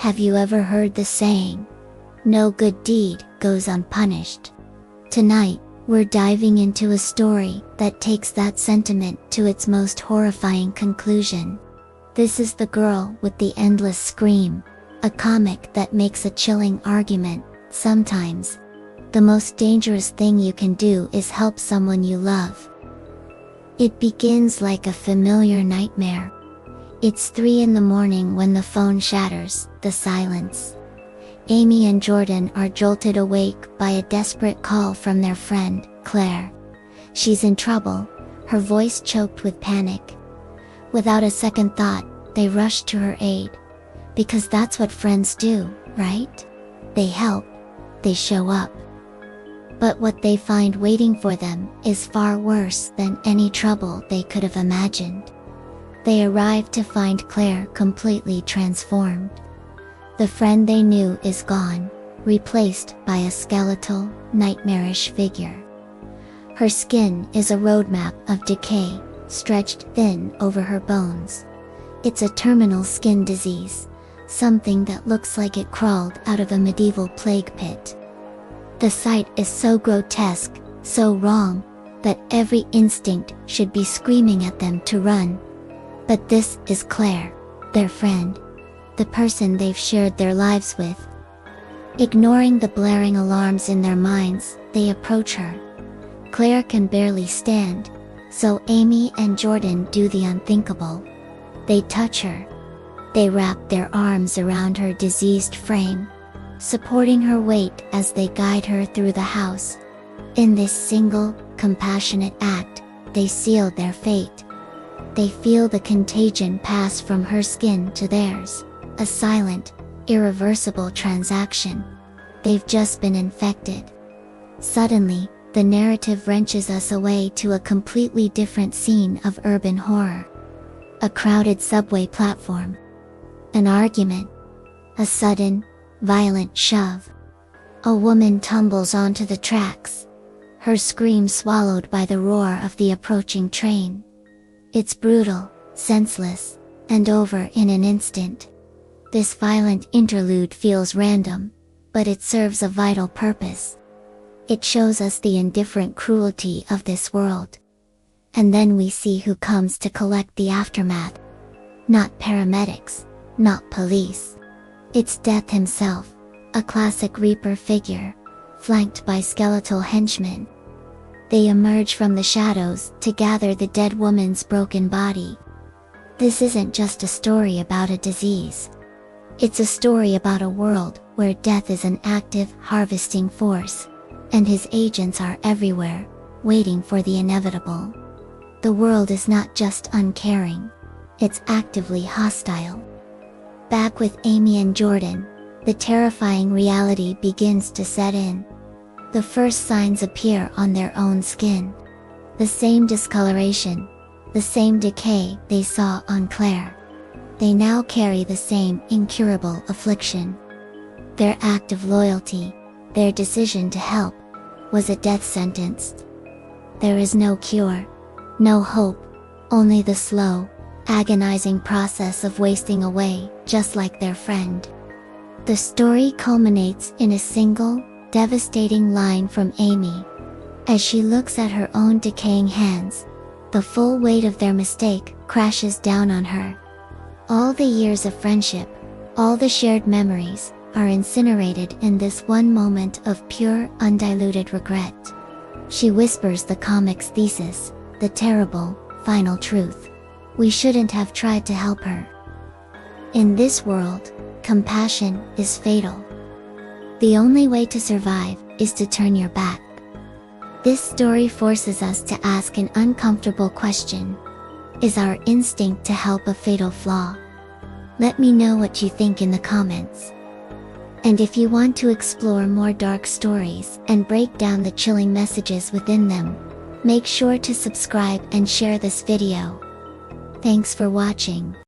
Have you ever heard the saying, "No good deed goes unpunished"? Tonight, we're diving into a story that takes that sentiment to its most horrifying conclusion. This is The Girl with the Endless Scream, a comic that makes a chilling argument. Sometimes, the most dangerous thing you can do is help someone you love. It begins like a familiar nightmare. It's 3 in the morning when the phone shatters the silence. Amy and Jordan are jolted awake by a desperate call from their friend, Claire. She's in trouble, her voice choked with panic. Without a second thought, they rush to her aid. Because that's what friends do, right? They help. They show up. But what they find waiting for them is far worse than any trouble they could have imagined. They arrive to find Claire completely transformed. The friend they knew is gone, replaced by a skeletal, nightmarish figure. Her skin is a roadmap of decay, stretched thin over her bones. It's a terminal skin disease, something that looks like it crawled out of a medieval plague pit. The sight is so grotesque, so wrong, that every instinct should be screaming at them to run. But this is Claire, their friend, the person they've shared their lives with. Ignoring the blaring alarms in their minds, they approach her. Claire can barely stand, so Amy and Jordan do the unthinkable. They touch her. They wrap their arms around her diseased frame, supporting her weight as they guide her through the house. In this single, compassionate act, they seal their fate. They feel the contagion pass from her skin to theirs, a silent, irreversible transaction. They've just been infected. Suddenly, the narrative wrenches us away to a completely different scene of urban horror. A crowded subway platform. An argument. A sudden, violent shove. A woman tumbles onto the tracks, her scream swallowed by the roar of the approaching train. It's brutal, senseless, and over in an instant. This violent interlude feels random, but it serves a vital purpose. It shows us the indifferent cruelty of this world. And then we see who comes to collect the aftermath. Not paramedics, not police. It's Death himself, a classic Reaper figure, flanked by skeletal henchmen. They emerge from the shadows to gather the dead woman's broken body. This isn't just a story about a disease. It's a story about a world where death is an active, harvesting force, and his agents are everywhere, waiting for the inevitable. The world is not just uncaring, it's actively hostile. Back with Amy and Jordan, the terrifying reality begins to set in. The first signs appear on their own skin. The same discoloration, the same decay they saw on Claire. They now carry the same incurable affliction. Their act of loyalty, their decision to help, was a death sentence. There is no cure, no hope, only the slow, agonizing process of wasting away, just like their friend. The story culminates in a single, devastating line from Amy. As she looks at her own decaying hands, the full weight of their mistake crashes down on her. All the years of friendship, all the shared memories, are incinerated in this one moment of pure, undiluted regret. She whispers the comic's thesis, the terrible, final truth. We shouldn't have tried to help her. In this world, compassion is fatal. The only way to survive is to turn your back. This story forces us to ask an uncomfortable question. Is our instinct to help a fatal flaw? Let me know what you think in the comments. And if you want to explore more dark stories and break down the chilling messages within them, make sure to subscribe and share this video. Thanks for watching.